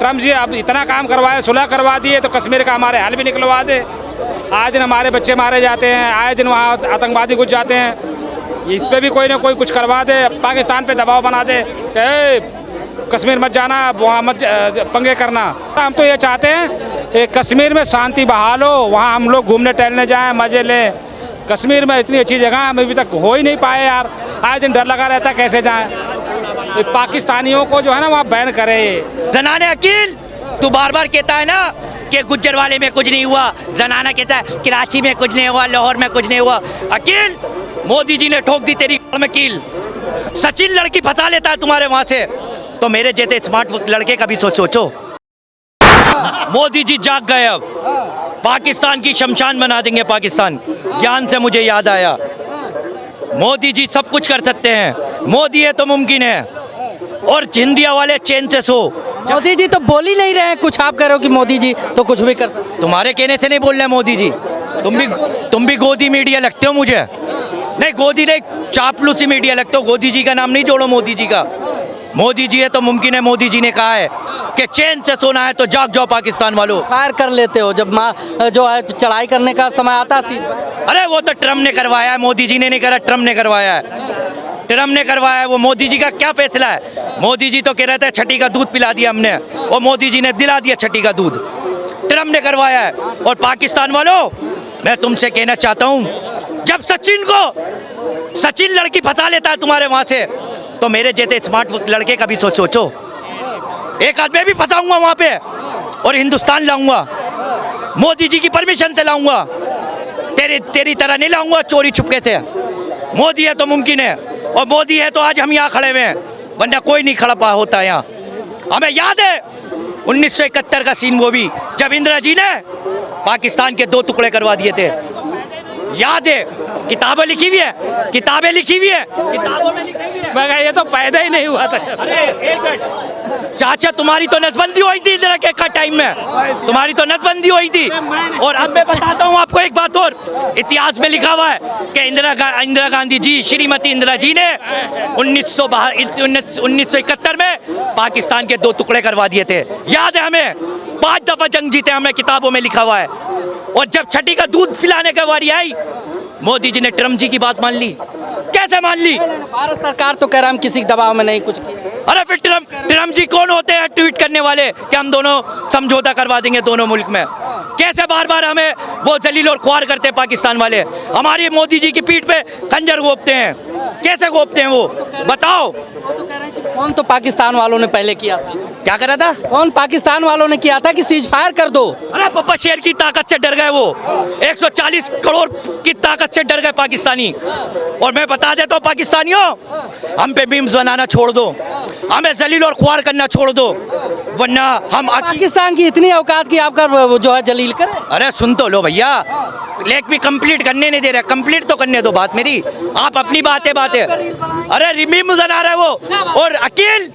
Trump जी अब इतना काम करवाए, सुलह करवा दिए, तो कश्मीर का हमारे हल भी निकलवा दे। आए दिन हमारे बच्चे मारे जाते हैं, आए दिन वहाँ आतंकवादी घुस जाते हैं। इस पर भी कोई ना कोई कुछ करवा दे, पाकिस्तान पे दबाव बना दे कि कश्मीर मत जाना, वहाँ मत पंगे करना। हम तो ये चाहते हैं कश्मीर में शांति बहाल हो, वहाँ हम लोग घूमने टहलने जाएं, मजे लें। कश्मीर में इतनी अच्छी जगह हम अभी तक हो ही नहीं पाए यार। आए दिन डर लगा रहता है कैसे जाएं। पाकिस्तानियों को जो है ना वहाँ बैन करे। जनाने अकील, तू बार बार कहता है ना कि गुज्जरवाले में कुछ नहीं हुआ, जनाना कहता है कराची में कुछ नहीं हुआ, लाहौर में कुछ नहीं हुआ। अकील, मोदी जी ने ठोक दी तेरी में कील। सचिन लड़की फंसा लेता है तुम्हारे वहां से, तो मेरे जैसे स्मार्ट लड़के का भी तो सोचो। मोदी जी जाग गए, अब पाकिस्तान की शमशान बना देंगे पाकिस्तान। ज्ञान से मुझे याद आया, मोदी जी सब कुछ कर सकते हैं, मोदी है तो मुमकिन है। और हिंदिया वाले चैन से सो। मोदी जी तो बोल ही नहीं रहे हैं कुछ, आप कह रहे हो कि मोदी जी तो कुछ भी कर सकते। तुम्हारे कहने से नहीं बोल रहे मोदी जी, तुम भी गोदी मीडिया लगते हो मुझे। नहीं गोदी नहीं, चापलूसी मीडिया लगते हो। गोदी जी का नाम नहीं जोड़ो मोदी जी का। मोदी जी है तो मुमकिन है। मोदी जी ने कहा है कि चैन से सोना है तो जाग जाओ पाकिस्तान वालों। फायर कर लेते हो जब जो है चढ़ाई करने का समय आता है। अरे वो तो ट्रम्प ने करवाया है, मोदी जी ने नहीं करा, ट्रम्प ने करवाया है। ट्रम्प ने करवाया है, वो मोदी जी का क्या फैसला है। मोदी जी तो कह रहे थे छठी का दूध पिला दिया हमने, और मोदी जी ने दिला दिया छठी का दूध। ट्रम्प ने करवाया है। और पाकिस्तान वालों, मैं तुमसे कहना चाहता हूँ, जब सचिन लड़की फंसा लेता है तुम्हारे वहां से, तो मेरे जैसे स्मार्ट लड़के का भी तो सोचो। एक आदमी भी फंसाऊंगा वहां पे और हिंदुस्तान लाऊंगा, मोदी जी की परमिशन से लाऊंगा। तेरी तरह नहीं लाऊंगा चोरी छुपके से। मोदी है तो मुमकिन है, और मोदी है तो आज हम यहाँ खड़े हुए हैं, वरना कोई नहीं खड़ा होता यहाँ। हमें याद है 1971 का सीन, वो भी जब इंदिरा जी ने पाकिस्तान के 2 टुकड़े करवा दिए थे। याद है, किताबें लिखी हुई है, किताबें लिखी हुई है, किताबों में लिखी हुई है। मैं ये तो पैदा ही नहीं हुआ था। अरे एक मिनट चाचा, तुम्हारी तो नसबंदी हुई थी इंदिरा के टाइम में, तुम्हारी तो नसबंदी हुई थी। और अब मैं बताता हूँ आपको एक बात और, इतिहास में लिखा हुआ है कि इंदिरा गांधी जी, श्रीमती इंदिरा जी ने 1971 में पाकिस्तान के 2 टुकड़े करवा दिए थे। याद है हमें, 5 दफा जंग जीते हमें, किताबों में लिखा हुआ है। और जब छठी का दूध पिलाने की बारी आई, मोदी जी ने ट्रम्प जी की बात मान ली। कैसे मान ली? भारत सरकार तो कह रहा हम किसी दबाव में नहीं कुछ किया। अरे फिर ट्रम्प जी कौन होते हैं ट्वीट करने वाले कि हम दोनों समझौता करवा देंगे दोनों मुल्क में? कैसे बार बार हमें वो जलील और ख्वार करते हैं पाकिस्तान वाले, हमारी मोदी जी की पीठ पे खंजर घोंपते हैं। कैसे घोंपते हैं वो बताओ? वो तो कह रहे हैं कि फोन तो पाकिस्तान वालों ने पहले किया था। क्या करा था? फोन पाकिस्तान वालों ने किया था कि सीज फायर कर दो। अरे पप्पा, शेर की ताकत से डर गए वो, 140 करोड़ की ताकत से डर गए पाकिस्तानी। और मैं बता देता हूँ पाकिस्तानियों, हम पे मीम्स बनाना छोड़ दो, हमें जलील और ख्वार करना छोड़ दो, वरना हम पाकिस्तान की इतनी औकात की आपका जो है जलील करे। अरे सुन तो लो भैया, लेख भी कंप्लीट करने नहीं दे रहे, कंप्लीट तो करने दो बात मेरी। आप अपनी बातें अरे मीम्स बना रहे वो। और अकील,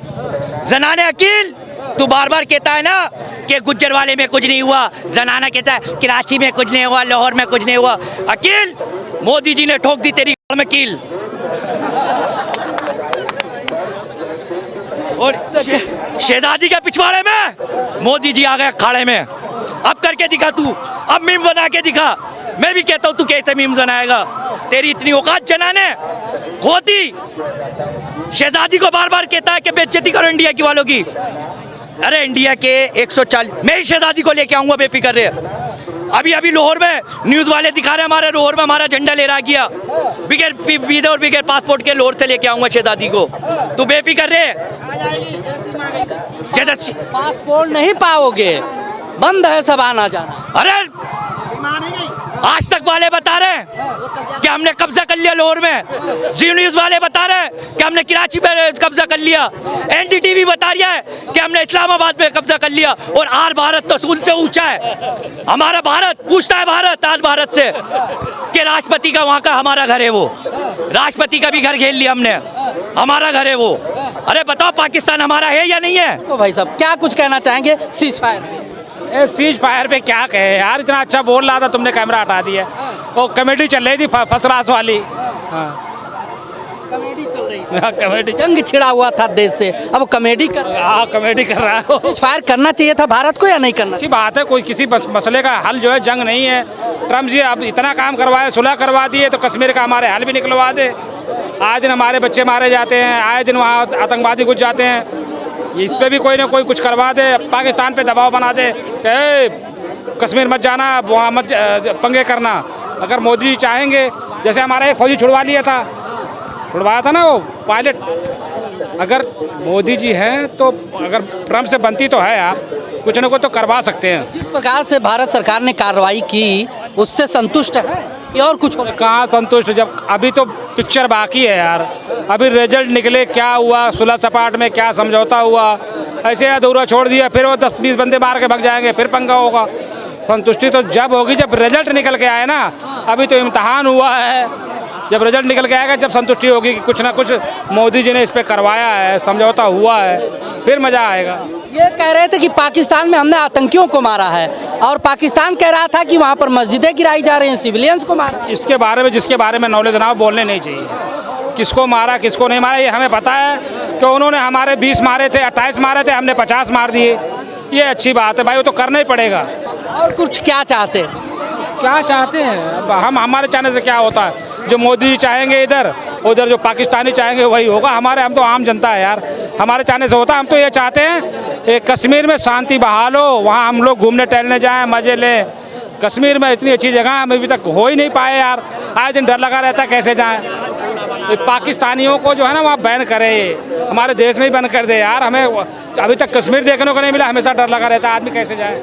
जनाने अकील, तू बार बार कहता है ना कि गुज्जरवाले में कुछ नहीं हुआ, जनाना कहता है कराची में कुछ नहीं हुआ, लाहौर में कुछ नहीं हुआ। अकील, मोदी जी ने ठोक दी तेरी में कील। और शहजादी के पिछवाड़े में मोदी जी आ गए अखाड़े में। अब करके दिखा तू, अब मीम बना के दिखा। मैं भी कहता हूँ तू कैसे मीम बनाएगा, तेरी इतनी औकात जनाने खोती। शहजादी को बार बार कहता है कि बेइज्जती करो इंडिया की वालों की। अरे इंडिया के 140, मैं ही शहजादी को लेके आऊंगा बेफिक्र रहे। अभी लाहौर में न्यूज वाले दिखा रहे हमारे लाहौर में हमारा झंडा ले रहा गया, बिगैर वीजा और बिगैर पासपोर्ट के लाहौर से लेके आऊंगा शहजादी को। तू बेफिक्र रहे। पासपोर्ट नहीं पाओगे, बंद है सब आना जाना। अरे आज तक वाले बता रहे हैं कि हमने कब्जा कर लिया लाहौर में, जी न्यूज वाले बता रहे हैं कि हमने कराची में कब्जा कर लिया, एनडीटीवी बता रहा है कि हमने इस्लामाबाद में कब्जा कर लिया। और आज भारत तो उनसे ऊंचा है। हमारा भारत पूछता है, भारत आज भारत से कि राष्ट्रपति का वहाँ का हमारा घर है, वो राष्ट्रपति का भी घर घेर लिया हमने, हमारा घर है वो। अरे बताओ पाकिस्तान हमारा है या नहीं है? तो भाई साहब क्या कुछ कहना चाहेंगे सीज फायर? सीज फायर पे क्या कहे यार, इतना अच्छा बोल रहा था, तुमने कैमरा हटा दिया। वो कमेटी चल रही थी फसरास वाली। कमेटी चल रही कॉमेडी जंग छिड़ा हुआ था देश से, अब वो कॉमेडी कर रहा है। हाँ कॉमेडी कर रहा है वो। फायर करना चाहिए था भारत को या नहीं करना अच्छी बात है, कोई किसी मसले का हल जो है जंग नहीं है। ट्रम्प जी अब इतना काम करवाए, सुलह करवा दिए, तो कश्मीर का हमारे हल भी निकलवा दे। आए दिन हमारे बच्चे मारे जाते हैं, आए दिन वहाँ आतंकवादी घुस जाते हैं। इस पर भी कोई ना कोई कुछ करवा दे, पाकिस्तान पे दबाव बना दे कि ए, कश्मीर मत जाना, वहाँ मत पंगे करना। अगर मोदी जी चाहेंगे, जैसे हमारा एक फौजी छुड़वा लिया था, छुड़वाया था ना वो पायलट, अगर मोदी जी हैं तो अगर ट्रम्प से बनती तो है यार, कुछ ना कुछ तो करवा सकते हैं। जिस प्रकार से भारत सरकार ने कार्रवाई की उससे संतुष्ट है कि और कुछ होगा? कहाँ संतुष्ट, जब अभी तो पिक्चर बाकी है यार। अभी रिजल्ट निकले, क्या हुआ सुलह सपाट में, क्या समझौता हुआ, ऐसे अधूरा छोड़ दिया, फिर वो 10-20 बंदे मार के भाग जाएंगे, फिर पंगा होगा। संतुष्टि तो जब होगी जब रिजल्ट निकल के आए ना। अभी तो इम्तहान हुआ है, जब रिजल्ट निकल के आएगा जब संतुष्टि होगी कि कुछ ना कुछ मोदी जी ने इस पर करवाया है, समझौता हुआ है, फिर मज़ा आएगा। ये कह रहे थे कि पाकिस्तान में हमने आतंकियों को मारा है, और पाकिस्तान कह रहा था कि वहाँ पर मस्जिदें गिराई जा रही हैं, सिविलियंस को मारा। इसके बारे में जिसके बारे में नॉलेज ना हो बोलने नहीं चाहिए। किसको मारा किसको नहीं मारा ये हमें पता है कि उन्होंने हमारे 20 मारे थे, 28 मारे थे, हमने 50 मार दिए। ये अच्छी बात है भाई, वो तो करना ही पड़ेगा। और कुछ क्या चाहते हैं? क्या चाहते हैं अब हम, हमारे चाहने से क्या होता है? जो मोदी जी चाहेंगे इधर, उधर जो पाकिस्तानी चाहेंगे वही होगा। हम तो आम जनता है यार, हमारे चाहने से होता है। हम तो ये चाहते हैं एक कश्मीर में शांति बहाल हो, वहाँ हम लोग घूमने टहलने जाएं, मज़े लें। कश्मीर में इतनी अच्छी जगह हम अभी तक हो ही नहीं पाए यार, आए दिन डर लगा रहता है कैसे जाएं। ये पाकिस्तानियों को जो है ना वहाँ बैन करे, हमारे देश में ही बैन कर दे यार। हमें अभी तक कश्मीर देखने को नहीं मिला, हमेशा डर लगा रहता है, आदमी कैसे जाए।